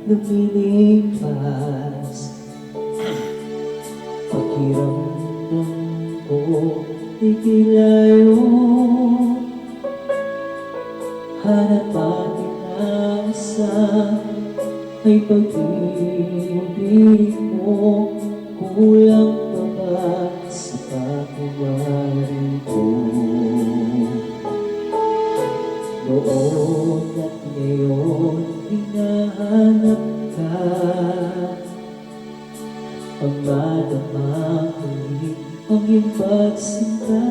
lumilipas. Pakiramdam ko ikilayo, hanap at inasa ay pag-ibig mo. Kulang pa ba sa pagmamahal ko? Noon at ngayon hinahanap ka, ang madama muli ang iyong pagsinta.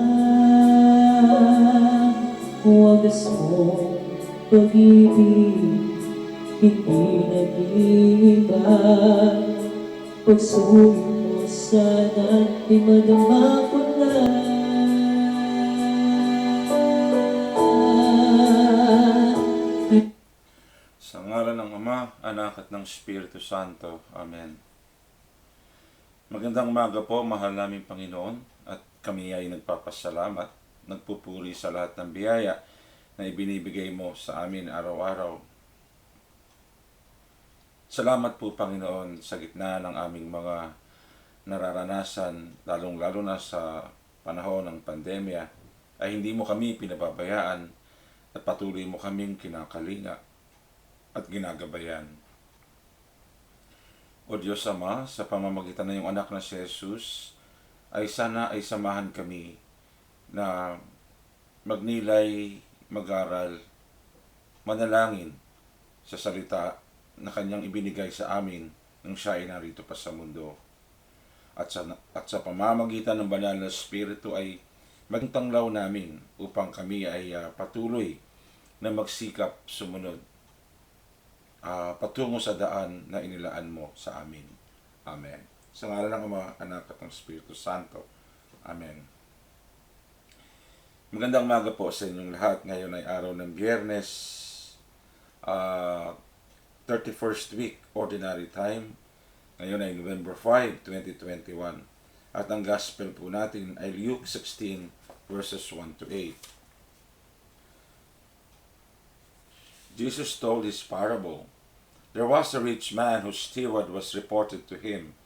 Wagas mong pag-ibig, hindi nag-iiba. Pagsulit mo sana ay madama ko na. Sa ngalan ng Ama, Anak at ng Espiritu Santo. Amen. Magandang umaga po, mahal naming Panginoon, at kami ay nagpapasalamat, nagpupuri sa lahat ng biyaya na ibinibigay mo sa amin araw-araw. Salamat po, Panginoon, sa gitna ng aming mga nararanasan, lalong-lalo na sa panahon ng pandemya, ay hindi mo kami pinababayaan at patuloy mo kaming kinakalinga at ginagabayan. O Diyos Ama, sa pamamagitan ng iyong anak na si Jesus, ay sana ay samahan kami na magnilay, mag-aral, manalangin sa salita na kanyang ibinigay sa amin nang siya ay narito pa sa mundo. At sa pamamagitan ng banal na Espiritu ay maging tanglaw namin upang kami ay patuloy na magsikap sumunod patungo sa daan na inilaan mo sa amin. Amen. Sa ngalan ng Ama, Anak at ng Espiritu Santo. Amen. Magandang umaga po sa inyong lahat. Ngayon ay araw ng Biyernes, 31st week, Ordinary Time. Ngayon ay November 5, 2021. At ang Gospel po natin ay Luke 16, verses 1 to 8. Jesus told his parable. There was a rich man whose steward was reported to him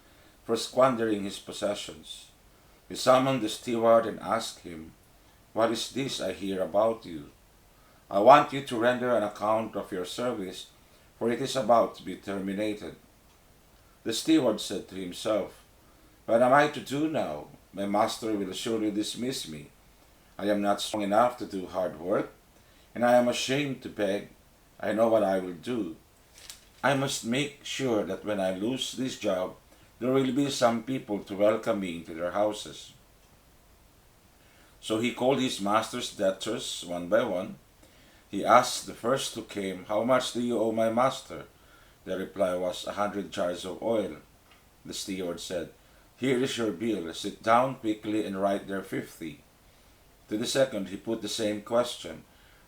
for squandering his possessions. He summoned the steward and asked him, "What is this I hear about you? I want you to render an account of your service, for it is about to be terminated." The steward said to himself, "What am I to do now? My master will surely dismiss me. I am not strong enough to do hard work, and I am ashamed to beg. I know what I will do. I must make sure that when I lose this job, there will be some people to welcome me into their houses." So he called his master's debtors one by one. He asked the first who came, "How much do you owe my master?" The reply was, 100 jars of oil. The steward said, "Here is your bill. Sit down quickly and write there 50. To the second he put the same question,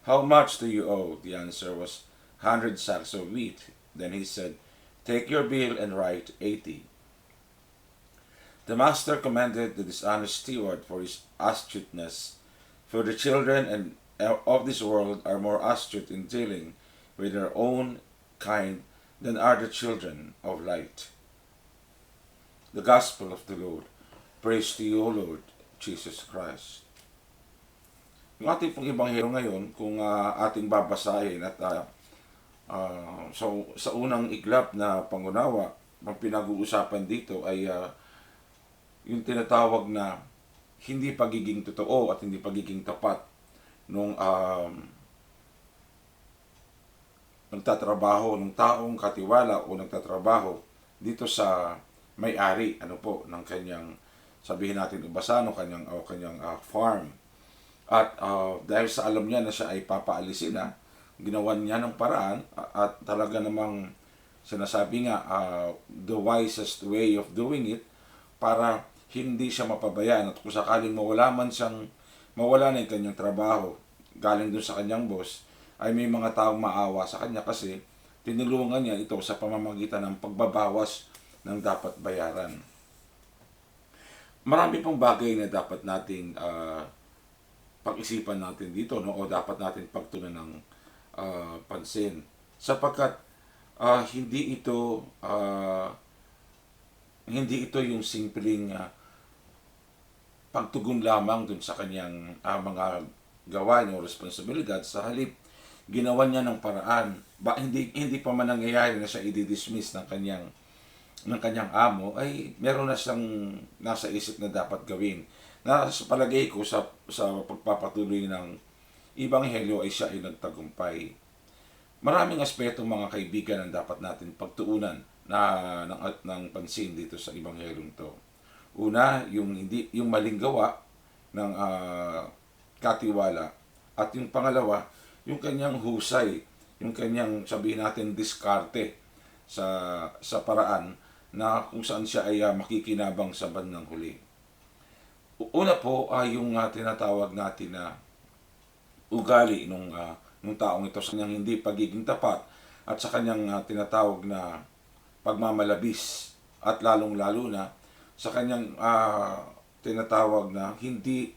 "How much do you owe?" The answer was, 100 sacks of wheat. Then he said, "Take your bill and write 80. The master commended the dishonest steward for his astuteness, for the children of this world are more astute in dealing with their own kind than are the children of light." The Gospel of the Lord. Praise to you, O Lord Jesus Christ. Yung ating pong Ebanghelyo ngayon, kung ating babasahin at so, sa unang iglap na pangunawa, ang pinag-uusapan dito ay yung tinatawag na hindi pagiging totoo at hindi pagiging tapat nung nagtatrabaho, ng taong katiwala o nagtatrabaho dito sa may-ari ng kanyang, sabihin natin ubasano, kanyang farm. At dahil sa alam niya na siya ay papaalisin na, ginawan niya ng paraan at talaga namang sinasabi nga the wisest way of doing it para hindi siya mapabayaan, at kung sakaling mawala na yung kanyang trabaho galing dun sa kanyang boss, ay may mga taong maawa sa kanya kasi tinulungan niya ito sa pamamagitan ng pagbabawas ng dapat bayaran. Marami pong bagay na dapat nating pag-isipan natin dito, no? O dapat natin pagtunan ng pansin. Sapagkat hindi ito yung simpleng pagtugon lamang dun sa kanyang mga gawa niya o responsibilidad. Sa halip, ginawa niya ng paraan. Hindi pa man nangyayari na siya i-dismiss ng kanyang amo, ay meron na siyang nasa isip na dapat gawin. Na sa palagay ko sa pagpapatuloy ng Ebanghelyo ay siya ay nagtagumpay. Maraming aspeto mga kaibigan ang dapat natin pagtuunan ng pansin dito sa Ebanghelyong to. Una, yung maling gawa ng katiwala, at yung pangalawa, yung kanyang husay, yung kanyang sabihin natin diskarte sa paraan na kung saan siya ay makikinabang sa bandang huli. Una po ay yung tinatawag natin na ugali nung taong ito sa kanyang hindi pagiging tapat at sa kanyang tinatawag na pagmamalabis, at lalong-lalo na sa kanyang tinatawag na hindi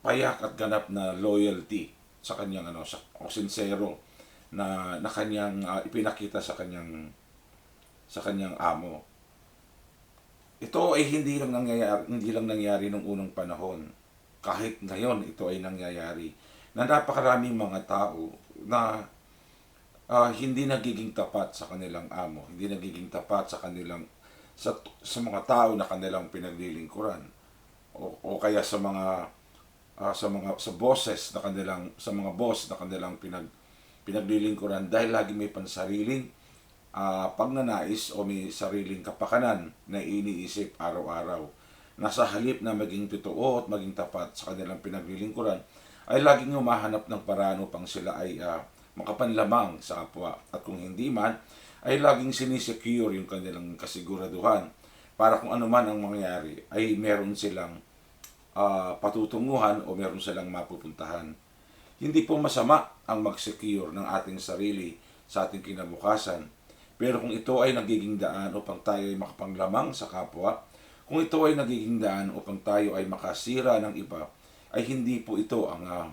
payak at ganap na loyalty sa kanyang o sincero na kanyang ipinakita sa kanyang amo. Ito ay hindi lang nangyayari nung unang panahon. Kahit ngayon ito ay nangyayari na napakaraming mga tao na hindi nagiging tapat sa kanilang amo, hindi nagiging tapat sa mga tao na kanilang pinaglilingkuran, o kaya sa mga bosses na sa mga boss na kanilang pinaglilingkuran, dahil lagi may pansariling pagnanais o may sariling kapakanan na iniisip araw-araw. Nasa halip na maging totoo at maging tapat sa kanilang pinaglilingkuran, ay laging humahanap ng paraan upang sila ay makapanlamang sa kapwa. At kung hindi man, ay laging sinisecure yung kanilang kasiguraduhan para kung ano man ang mangyari ay meron silang patutunguhan o meron silang mapupuntahan. Hindi po masama ang mag-secure ng ating sarili sa ating kinabukasan. Pero kung ito ay nagiging daan upang tayo ay makapanglamang sa kapwa, kung ito ay nagiging daan upang tayo ay makasira ng iba, ay hindi po ito ang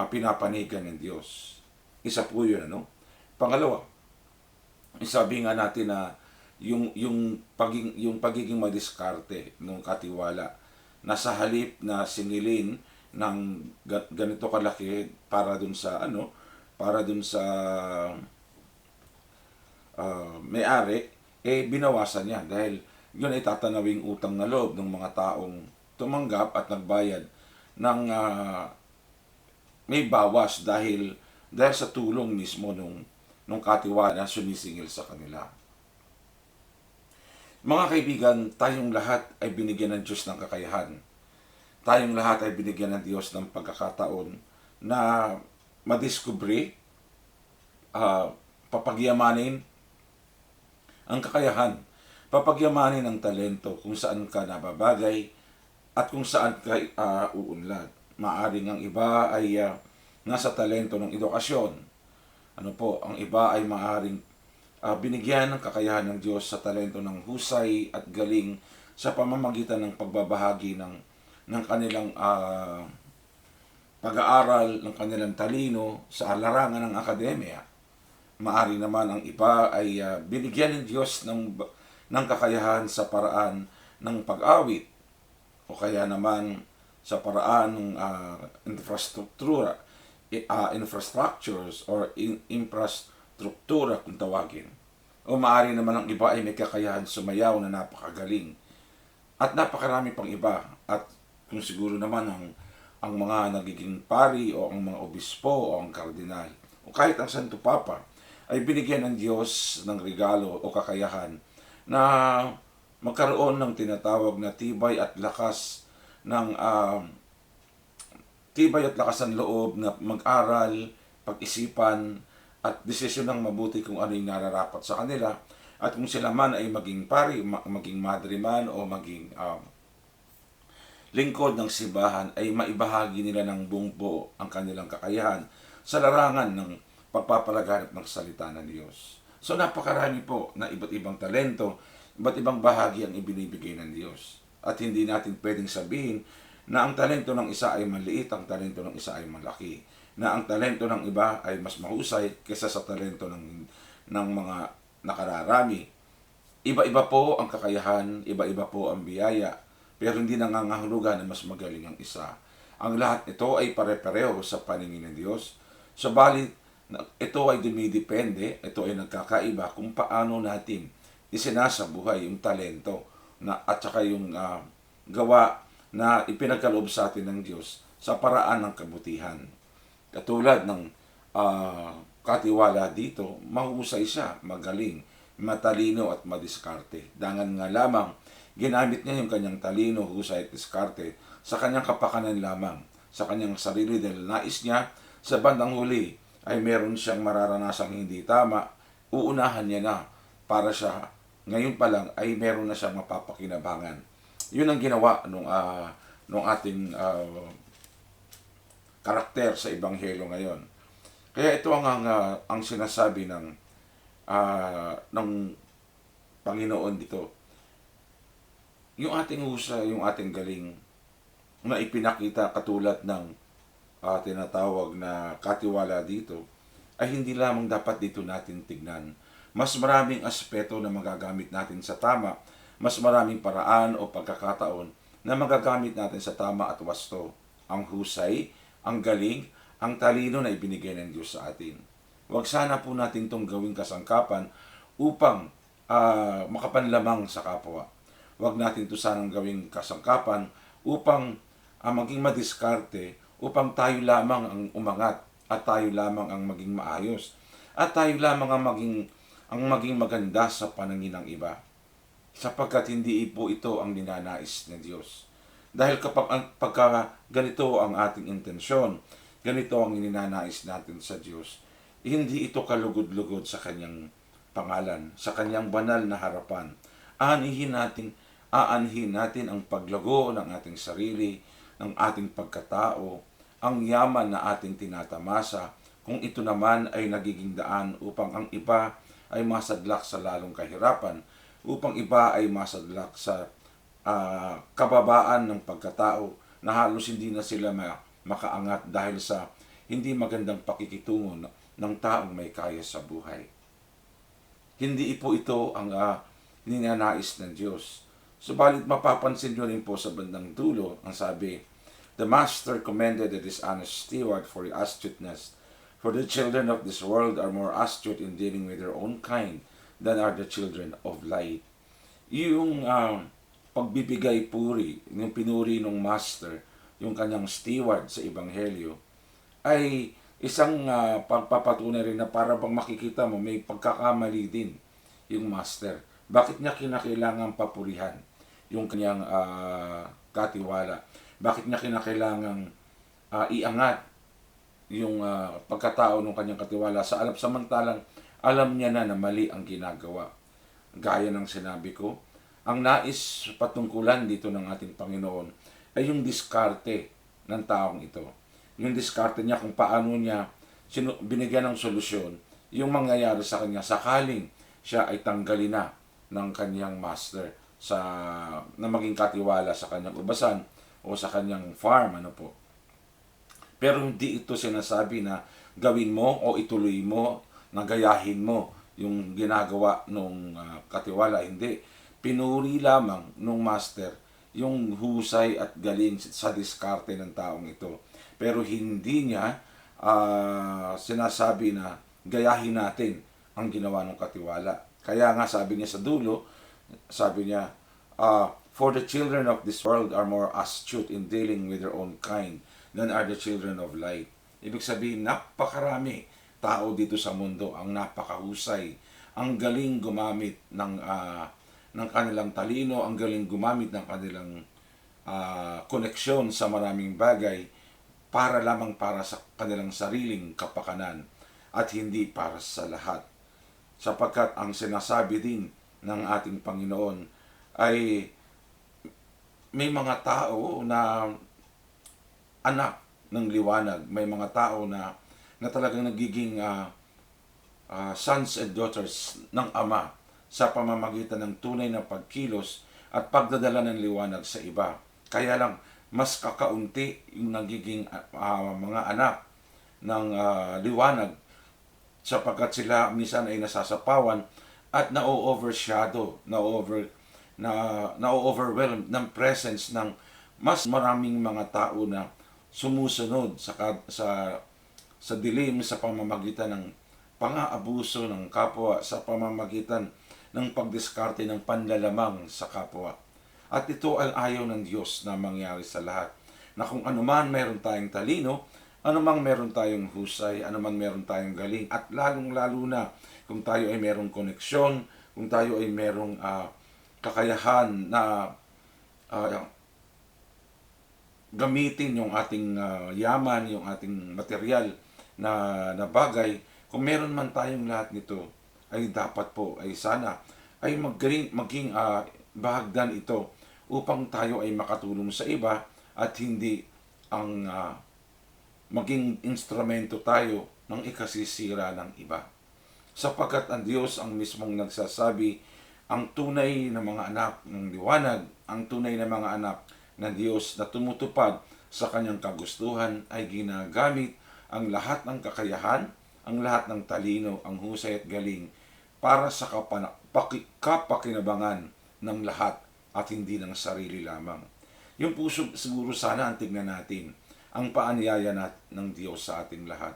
pinapanigan ng Diyos. Isa po yun, Pangalawa, sabi nga natin na yung pagiging madiskarte ng katiwala, na sa halip na singilin ng ganito kalaki para dun sa may-ari, binawasan niya dahil yun ay tatanawing utang na loob ng mga taong tumanggap at nagbayad ng may bawas dahil sa tulong mismo nung katiwala na sumisingil sa kanila. Mga kaibigan, tayong lahat ay binigyan ng Diyos ng kakayahan. Tayong lahat ay binigyan ng Diyos ng pagkakataon na madiskubre, papagyamanin ang kakayahan, papagyamanin ang talento kung saan ka nababagay at kung saan ka uunlad. Maaring ang iba ay nasa talento ng edukasyon. Ang iba ay maaring binigyan ng kakayahan ng Diyos sa talento ng husay at galing sa pamamagitan ng pagbabahagi ng kanilang pag-aaral, ng kanilang talino sa larangan ng akademya. Maari naman ang iba ay binigyan ng Diyos ng kakayahan sa paraan ng pag-awit, o kaya naman sa paraan ng infrastructures or infrastruktura kung tawagin. O maaari naman ang iba ay may kakayahan sumayaw na napakagaling. At napakarami pang iba. At kung siguro naman ang mga nagiging pari o ang mga obispo o ang kardinal o kahit ang Santo Papa ay binigyan ng Diyos ng regalo o kakayahan na magkaroon ng tinatawag na tibay at lakas ng loob na mag-aral, pag-isipan, at desisyon ng mabuti kung ano yung nararapat sa kanila. At kung sila man ay maging pari, maging madre man, o maging lingkod ng simbahan, ay maibahagi nila ng buong buo ang kanilang kakayahan sa larangan ng pagpapalaganap ng salita ng Diyos. So napakarami po na iba't ibang talento, iba't ibang bahagi ang ibinibigay ng Diyos. At hindi natin pwedeng sabihin na ang talento ng isa ay maliit, ang talento ng isa ay malaki. Na ang talento ng iba ay mas mahusay kaysa sa talento ng mga nakararami. Iba-iba po ang kakayahan, iba-iba po ang biyaya, pero hindi nangangahulugan na mas magaling ang isa. Ang lahat ito ay pare-pareho sa paningin ng Diyos. Subalit, ito ay dumidepende, ito ay nagkakaiba kung paano natin isinasabuhay yung talento at saka yung gawa na ipinagkaloob sa atin ng Diyos sa paraan ng kabutihan. Katulad ng katiwala dito, mahusay siya, magaling, matalino at madiskarte. Dangan nga lamang, ginamit niya yung kanyang talino, husay at diskarte sa kanyang kapakanan lamang, sa kanyang sarili dahil nais niya sa bandang huli ay meron siyang mararanasang hindi tama, uunahan niya na para siya ngayon pa lang ay meron na siyang mapapakinabangan. Yun ang ginawa nung ating karakter sa Ebanghelyo ngayon. Kaya ito ang sinasabi ng Panginoon dito. Yung ating husay, yung ating galing na ipinakita katulad ng tinatawag na katiwala dito, ay hindi lamang dapat dito natin tignan. Mas maraming aspeto na magagamit natin sa tama, mas maraming paraan o pagkakataon na magagamit natin sa tama at wasto. Ang husay, ang galing, ang talino na ibinigay ng Diyos sa atin. Huwag sana po natin itong gawing kasangkapan upang makapanlamang sa kapwa. Huwag natin ito sanang gawing kasangkapan upang maging madiskarte, upang tayo lamang ang umangat at tayo lamang ang maging maayos at tayo lamang ang maging maganda sa paningin ng iba. Sapagkat hindi po ito ang ninanais ng Diyos. Dahil pagka ganito ang ating intensyon, ganito ang ninanais natin sa Diyos, hindi ito kalugod-lugod sa kanyang pangalan, sa kanyang banal na harapan. Aanhin natin ang paglago ng ating sarili, ng ating pagkatao, ang yaman na ating tinatamasa, kung ito naman ay nagiging daan upang ang iba ay masadlak sa lalong kahirapan, upang iba ay masadlak sa kababaan ng pagkatao na halos hindi na sila makaangat dahil sa hindi magandang pakikitungo ng taong may kaya sa buhay. Hindi po ito ang ninanais ng Diyos. Subalit mapapansin nyo rin po sa bandang dulo, ang sabi, "The master commended the dishonest steward for his astuteness. For the children of this world are more astute in dealing with their own kind than are the children of light." Yung pagbibigay puri, yung pinuri ng master, yung kanyang steward sa Ebanghelyo, ay isang pagpapatunay rin na para bang makikita mo may pagkakamali din yung master. Bakit niya kinakailangan papurihan yung kanyang katiwala? Bakit niya kinakailangang iangat yung pagkatao ng kanyang katiwala samantalang alam niya na mali ang ginagawa? Gaya ng sinabi ko, ang nais patungkulan dito ng ating Panginoon ay yung diskarte ng taong ito. Yung diskarte niya kung paano niya binigyan ng solusyon yung mangyayari sa kanya sakaling siya ay tanggalin na ng kanyang master na maging katiwala sa kanyang ubasan o sa kanyang farm, Pero hindi ito sinasabi na gawin mo o ituloy mo, nagayahin mo yung ginagawa ng katiwala. Hindi. Pinuri lamang ng master yung husay at galing sa diskarte ng taong ito. Pero hindi niya sinasabi na gayahin natin ang ginawa ng katiwala. Kaya nga sabi niya sa dulo, sabi niya, "For the children of this world are more astute in dealing with their own kind than are the children of light." Ibig sabihin, napakarami tao dito sa mundo ang napakahusay, ang galing gumamit ng kanilang talino, ang galing gumamit ng kanilang koneksyon sa maraming bagay para sa kanilang sariling kapakanan at hindi para sa lahat. Sapagkat ang sinasabi din ng ating Panginoon ay may mga tao na anak ng liwanag, may mga tao na talagang nagiging sons and daughters ng Ama sa pamamagitan ng tunay na pagkilos at pagdadala ng liwanag sa iba. Kaya lang, mas kakaunti yung nagiging mga anak ng liwanag sapagkat sila minsan ay nasasapawan at na-overshadow, na-overwhelm ng presence ng mas maraming mga tao na sumusunod sa dilim sa pamamagitan ng pang-aabuso ng kapwa, sa pamamagitan ng pagdiskarte ng panlalamang sa kapwa. At ito ang ayaw ng Diyos na mangyari sa lahat. Na kung anuman meron tayong talino, anumang meron tayong husay, anumang meron tayong galing, at lalong-lalo na kung tayo ay merong koneksyon, kung tayo ay merong kakayahan na gamitin yung ating yaman, yung ating material na bagay, kung meron man tayong lahat nito, ay dapat po, ay sana, ay maging bahagdan ito upang tayo ay makatulong sa iba at hindi ang maging instrumento tayo ng ikasisira ng iba. Sapagkat ang Diyos ang mismong nagsasabi, ang tunay na mga anak ng liwanag, ang tunay na mga anak ng Diyos na tumutupad sa kanyang kagustuhan ay ginagamit ang lahat ng kakayahan, ang lahat ng talino, ang husay at galing para sa kapakinabangan ng lahat at hindi ng sarili lamang. Yung puso siguro sana ang tignan natin, ang paanyaya ng Diyos sa ating lahat.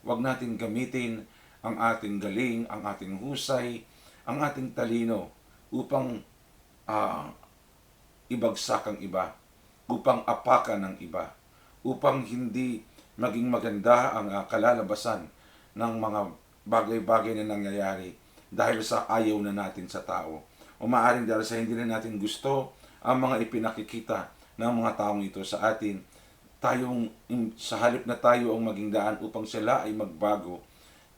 Huwag natin gamitin ang ating galing, ang ating husay, ang ating talino upang ibagsak ang iba, upang apakan ng iba, upang hindi maging maganda ang kalalabasan ng mga bagay-bagay na nangyayari dahil sa ayaw na natin sa tao. O maaaring dahil sa hindi na natin gusto ang mga ipinakikita ng mga taong ito sa atin, sa halip na tayo ang maging daan upang sila ay magbago,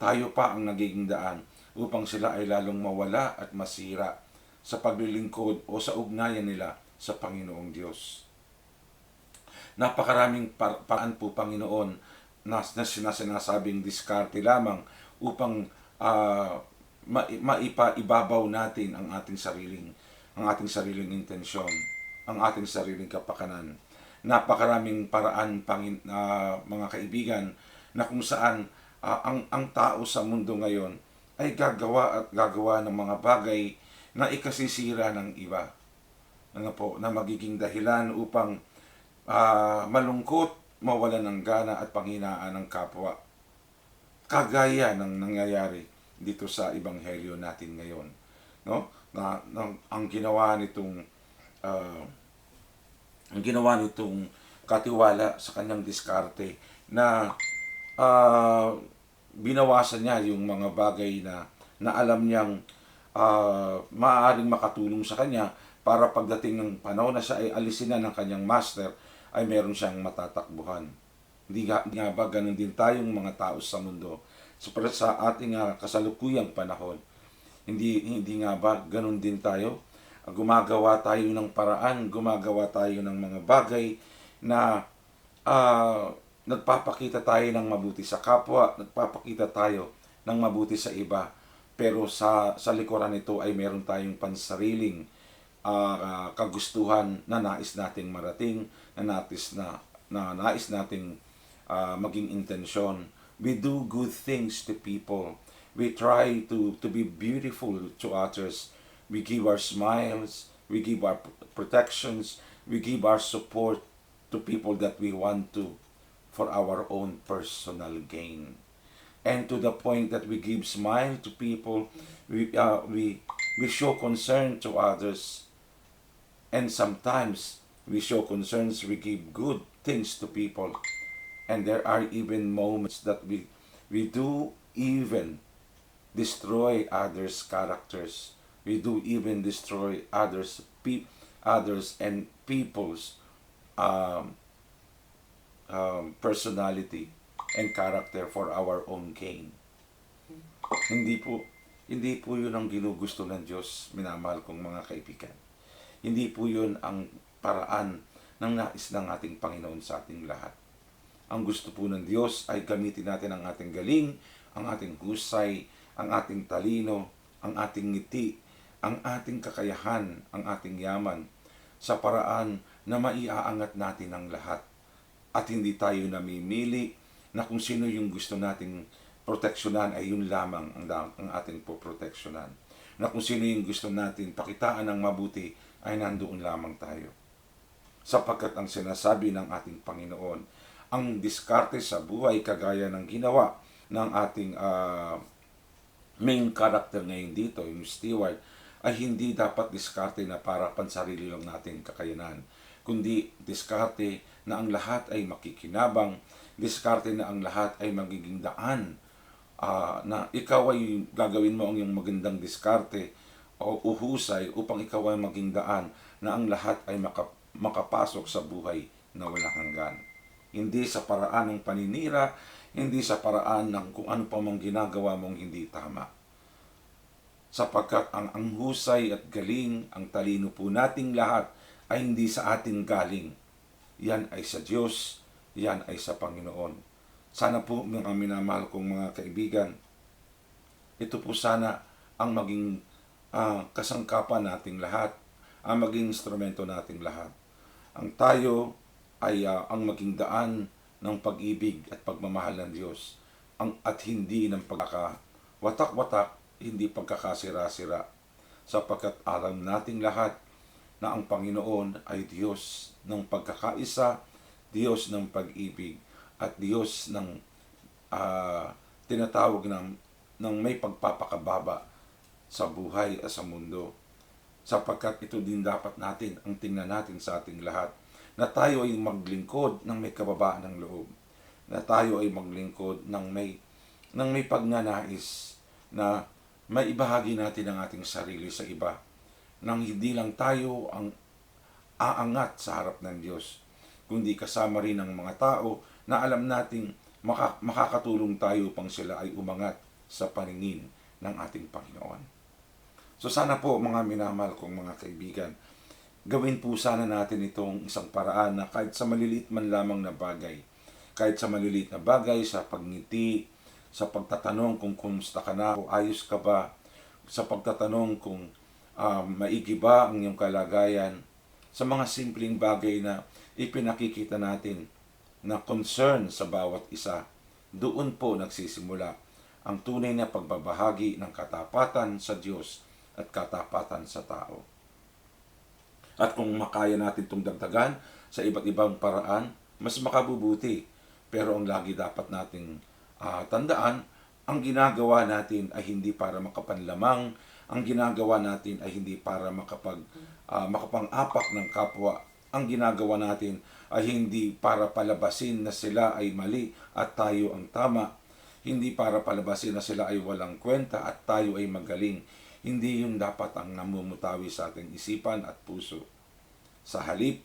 tayo pa ang nagiging daan upang sila ay lalong mawala at masira sa paglilingkod o sa ugnayan nila sa Panginoong Diyos. Napakaraming paraan po, Panginoon, na sinasabing diskarte lamang upang maibabaw natin ang ating sariling intensyon, ang ating sariling kapakanan. Napakaraming paraan, mga kaibigan, na kung saan ang tao sa mundo ngayon ay gagawa ng mga bagay na ikasisira ng iba. Na magiging dahilan upang malungkot, mawalan ng gana at panghinaan ng kapwa. Kagaya ng nangyayari dito sa ebanghelyo natin ngayon, no? Ang ginawa nitong katiwala sa kanyang diskarte na binawasan niya yung mga bagay na alam niyang maaaring makatulong sa kanya para pagdating ng panahon na siya ay alisin na ng kanyang master, ay meron siyang matatakbuhan. Hindi nga ba ganun din tayong mga tao sa mundo sa ating kasalukuyang panahon? Hindi nga ba ganun din tayo? Gumagawa tayo ng paraan, gumagawa tayo ng mga bagay na nagpapakita tayo ng mabuti sa kapwa, nagpapakita tayo ng mabuti sa iba, pero sa likuran nito ay meron tayong pansariling kagustuhan na nais nating marating, na nais nating maging intensyon. We do good things to people. We try to be beautiful to others. We give our smiles, we give our protections, we give our support to people that we want to for our own personal gain. And to the point that we give smile to people, we show concern to others, and sometimes we show concerns, we give good things to people, and there are even moments that we do even destroy others' characters. We do even destroy others and people's personality and character for our own gain. Hindi po yun ang ginugusto ng Diyos, minamahal kong mga kaibigan. Hindi po yun ang paraan ng nais ng ating Panginoon sa ating lahat. Ang gusto po ng Diyos ay gamitin natin ang ating galing, ang ating husay, ang ating talino, ang ating ngiti, ang ating kakayahan, ang ating yaman, sa paraan na maiaangat natin ang lahat. At hindi tayo namimili na kung sino yung gusto nating proteksyonan ay yun lamang ang ating poproteksyonan. na kung sino yung gusto natin pakitaan ng mabuti ay nandoon lamang tayo. Sapagkat ang sinasabi ng ating Panginoon, ang diskarte sa buhay kagaya ng ginawa ng ating main character ngayon dito, yung steward, ay hindi dapat diskarte na para pansarili lang natin kakayanan, kundi diskarte na ang lahat ay makikinabang, diskarte na ang lahat ay magiging daan, na ikaw ay gagawin mo ang iyong magandang diskarte o uhusay upang ikaw ay maging daan na ang lahat ay makapasok sa buhay na walang hanggan. Hindi sa paraan ng paninira, hindi sa paraan ng kung ano pa mong ginagawa mong hindi tama. Sapagkat ang husay at galing, ang talino po nating lahat ay hindi sa atin galing. Yan ay sa Diyos, yan ay sa Panginoon. Sana po mga minamahal kong mga kaibigan, ito po sana ang maging kasangkapan nating lahat, ang maging instrumento nating lahat. Ang tayo ay ang maging daan ng pag-ibig at pagmamahal ng Diyos, at hindi ng pagkakawatak-watak, hindi pagkakasira-sira, sapagkat alam nating lahat na ang Panginoon ay Diyos ng pagkakaisa, Diyos ng pag-ibig, at Diyos ng tinatawag ng may pagpapakababa sa buhay at sa mundo. Sapagkat ito din dapat natin ang tingnan natin sa ating lahat, na tayo ay maglingkod ng may kababaan ng loob, na tayo ay maglingkod ng may pagnanais, na may ibahagi natin ang ating sarili sa iba, nang hindi lang tayo ang aangat sa harap ng Diyos, kundi kasama rin ang mga tao na alam nating makakatulong tayo upang sila ay umangat sa paningin ng ating Panginoon. So sana po mga minamahal kong mga kaibigan, gawin po sana natin itong isang paraan na kahit sa maliliit man lamang na bagay, kahit sa maliliit na bagay, sa pagngiti, sa pagtatanong kung kumusta ka na, o ayos ka ba, sa pagtatanong kung maigi ba ang iyong kalagayan, sa mga simpleng bagay na ipinakikita natin na concern sa bawat isa, doon po nagsisimula ang tunay na pagbabahagi ng katapatan sa Diyos at katapatan sa tao. At kung makaya natin itong dagdagan sa iba't ibang paraan, mas makabubuti. Pero ang lagi dapat nating tandaan, ang ginagawa natin ay hindi para makapanlamang, ang ginagawa natin ay hindi para makapang-apak ng kapwa, ang ginagawa natin ay hindi para palabasin na sila ay mali at tayo ang tama, hindi para palabasin na sila ay walang kwenta at tayo ay magaling. Hindi yun dapat ang namumutawi sa ating isipan at puso. Sa halip,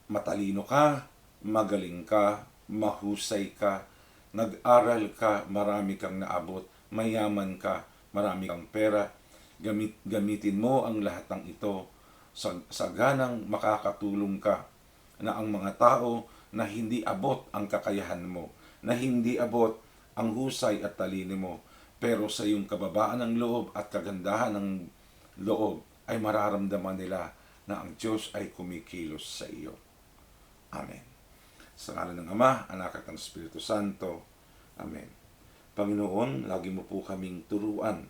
matalino ka, magaling ka, mahusay ka, nag-aral ka, marami kang naabot, mayaman ka, marami kang pera, gamitin mo ang lahat ng ito sa ganang makakatulong ka na ang mga tao na hindi abot ang kakayahan mo, na hindi abot ang husay at talino mo, pero sa iyong kababaan ng loob at kagandahan ng loob ay mararamdaman nila na ang Diyos ay kumikilos sa iyo. Amen. Sa ngalan ng Ama, Anak at ng Espiritu Santo. Amen. Panginoon, lagi mo po kaming turuan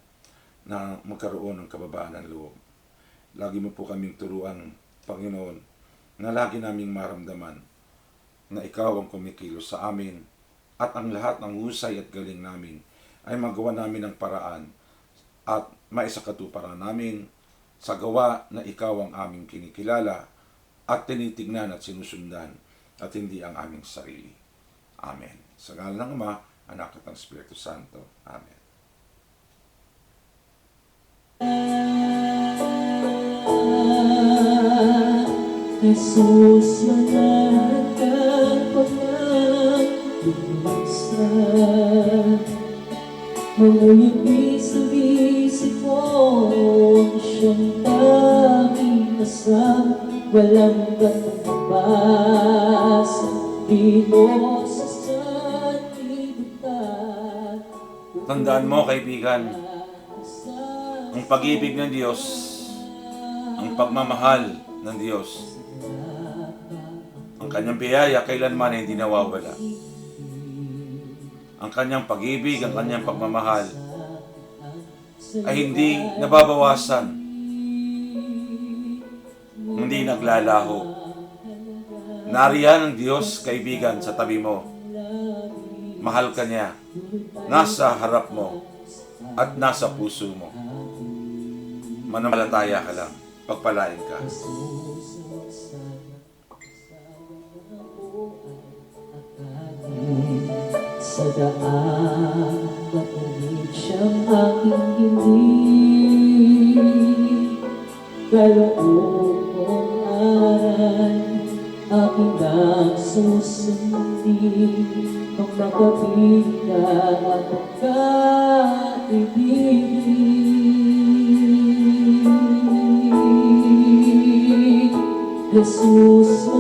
na magkaroon ng kababaan ng loob. Lagi mo po kaming turuan, Panginoon, na lagi naming maramdaman na Ikaw ang kumikilos sa amin at ang lahat ng husay at galing namin ay magawa namin ng paraan at maisakatuparan namin sa gawa na Ikaw ang aming kinikilala at tinitignan at sinusundan at hindi ang aming sarili. Amen. Sa ngalan ng Ama, Anak at ng Espiritu Santo. Amen. Jesus, manatag pagkakulisan, manguyubi sa bisip mo ang siyang tanging asam, walang katapas, di mo sa sanlibutan. Tandaan mo, kaibigan, ang pag-ibig ng Diyos, ang pagmamahal ng Diyos, ang kanyang biyaya kailanman ay hindi nawawala. Ang kanyang pag-ibig, ang kanyang pagmamahal ay hindi nababawasan, hindi naglalaho. Nariyan ang Diyos, kaibigan, sa tabi mo. Mahal ka niya. Nasa harap mo at nasa puso mo. Manampalataya ka lang. Pagpalain ka. Sa daan, mapunit siyang aking hiling. Kaloob mong aral, aking lang susundin. Kung nakabig ka at pagkaibig, Jesus,